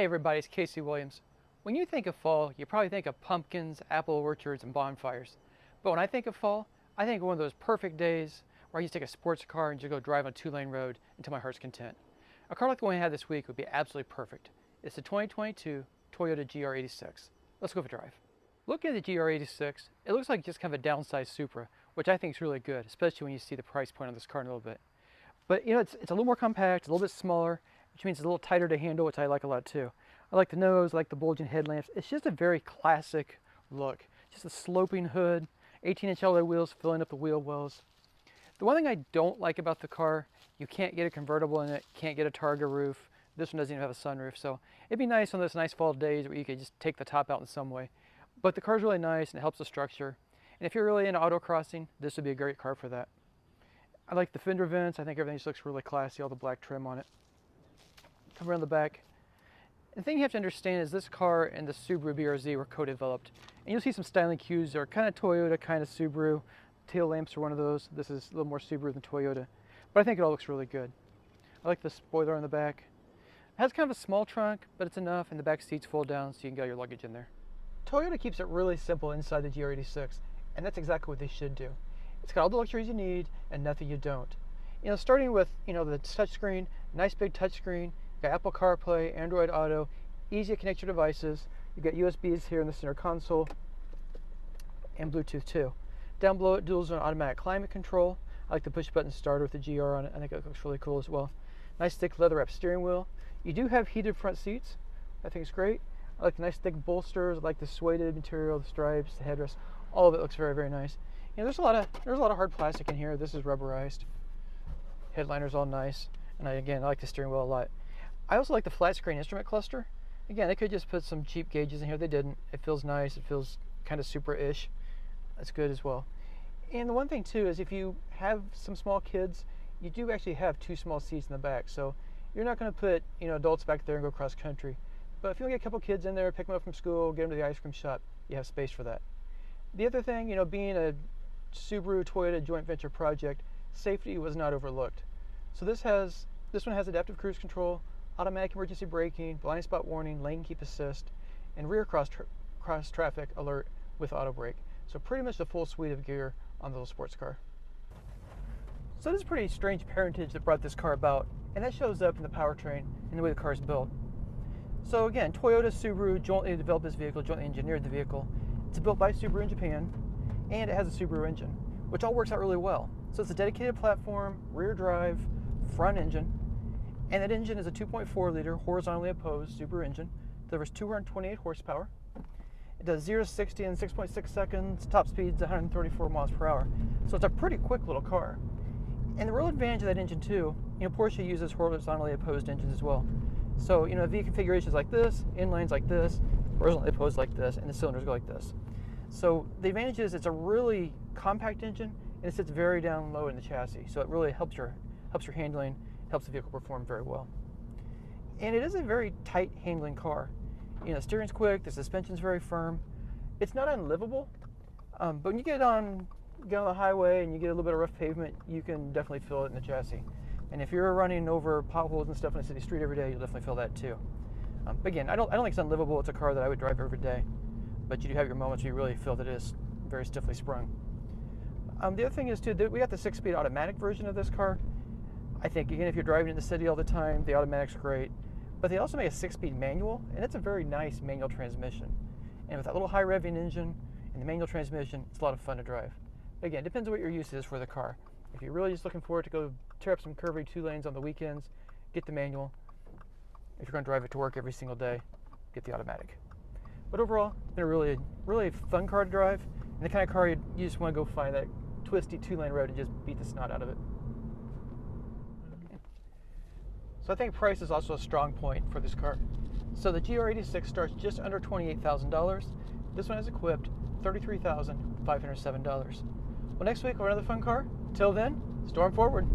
Hey everybody, it's Casey Williams. When you think of fall, you probably think of pumpkins, apple orchards, and bonfires. But when I think of fall, I think of one of those perfect days where I just take a sports car and just go drive on a two-lane road until my heart's content. A car like the one I had this week would be absolutely perfect. It's the 2022 Toyota GR86. Let's go for a drive. Looking at the GR86, it looks like just kind of a downsized Supra, which I think is really good, especially when you see the price point on this car in a little bit. But you know, it's a little more compact, a little bit smaller, which means it's a little tighter to handle, which I like a lot too. I like the nose, I like the bulging headlamps. It's just a very classic look. Just a sloping hood, 18-inch alloy wheels filling up the wheel wells. The one thing I don't like about the car, you can't get a convertible in it, can't get a Targa roof. This one doesn't even have a sunroof, so it'd be nice on those nice fall days where you could just take the top out in some way. But the car's really nice and it helps the structure. And if you're really into autocrossing, this would be a great car for that. I like the fender vents. I think everything just looks really classy, all the black trim on it. Come around the back. The thing you have to understand is this car and the Subaru BRZ were co-developed. And you'll see some styling cues that are kind of Toyota, kind of Subaru. Tail lamps are one of those. This is a little more Subaru than Toyota. But I think it all looks really good. I like the spoiler on the back. It has kind of a small trunk, but it's enough, and the back seats fold down so you can get your luggage in there. Toyota keeps it really simple inside the GR86, and that's exactly what they should do. It's got all the luxuries you need and nothing you don't. You know, starting with, the touchscreen, nice big touchscreen, you got Apple CarPlay, Android Auto, easy to connect your devices. You got USBs here in the center console and Bluetooth too. Down below it, dual zone automatic climate control. I like the push button starter with the GR on it. I think it looks really cool as well. Nice thick leather wrapped steering wheel. You do have heated front seats. I think it's great. I like the nice thick bolsters. I like the suede material, the stripes, the headrest. All of it looks very, very nice. There's a lot of hard plastic in here. This is rubberized. Headliner's all nice. And I like the steering wheel a lot. I also like the flat screen instrument cluster. Again, they could just put some cheap gauges in here. They didn't. It feels nice. It feels kind of Supra-ish. That's good as well. And the one thing too is if you have some small kids, you do actually have two small seats in the back. So you're not going to put adults back there and go cross country. But if you want to get a couple kids in there, pick them up from school, get them to the ice cream shop, you have space for that. The other thing, being a Subaru Toyota joint venture project, safety was not overlooked. So this one has adaptive cruise control, automatic emergency braking, blind spot warning, lane keep assist, and rear cross traffic alert with auto brake. So pretty much the full suite of gear on the little sports car. So this is pretty strange parentage that brought this car about, and that shows up in the powertrain and the way the car is built. So again, Toyota, Subaru jointly developed this vehicle, jointly engineered the vehicle. It's built by Subaru in Japan, and it has a Subaru engine, which all works out really well. So it's a dedicated platform, rear drive, front engine, and that engine is a 2.4 liter horizontally opposed Subaru engine. Delivers 228 horsepower. It does 0 to 60 in 6.6 seconds, top speed's 134 miles per hour. So it's a pretty quick little car. And the real advantage of that engine too, Porsche uses horizontally opposed engines as well. So, V configurations like this, inlines like this, horizontally opposed like this, and the cylinders go like this. So the advantage is it's a really compact engine, and it sits very down low in the chassis. So it really helps your handling, helps the vehicle perform very well. And it is a very tight handling car. The steering's quick, the suspension's very firm. It's not unlivable, but when you get on the highway and you get a little bit of rough pavement, you can definitely feel it in the chassis. And if you're running over potholes and stuff in a city street every day, you'll definitely feel that too. But again, I don't think it's unlivable. It's a car that I would drive every day, but you do have your moments where you really feel that it is very stiffly sprung. The other thing is too, we got the 6-speed automatic version of this car. I think again, if you're driving in the city all the time, the automatic's great. But they also make a 6-speed manual, and it's a very nice manual transmission. And with that little high revving engine and the manual transmission, it's a lot of fun to drive. Again, it depends on what your use is for the car. If you're really just looking forward to go tear up some curvy 2 lanes on the weekends, get the manual. If you're going to drive it to work every single day, get the automatic. But overall, it's been a really, really fun car to drive, and the kind of car you just want to go find that twisty 2-lane road and just beat the snot out of it. So I think price is also a strong point for this car. So the GR86 starts just under $28,000. This one is equipped $33,507. Well, next week we'll have another fun car. Till then, storm forward.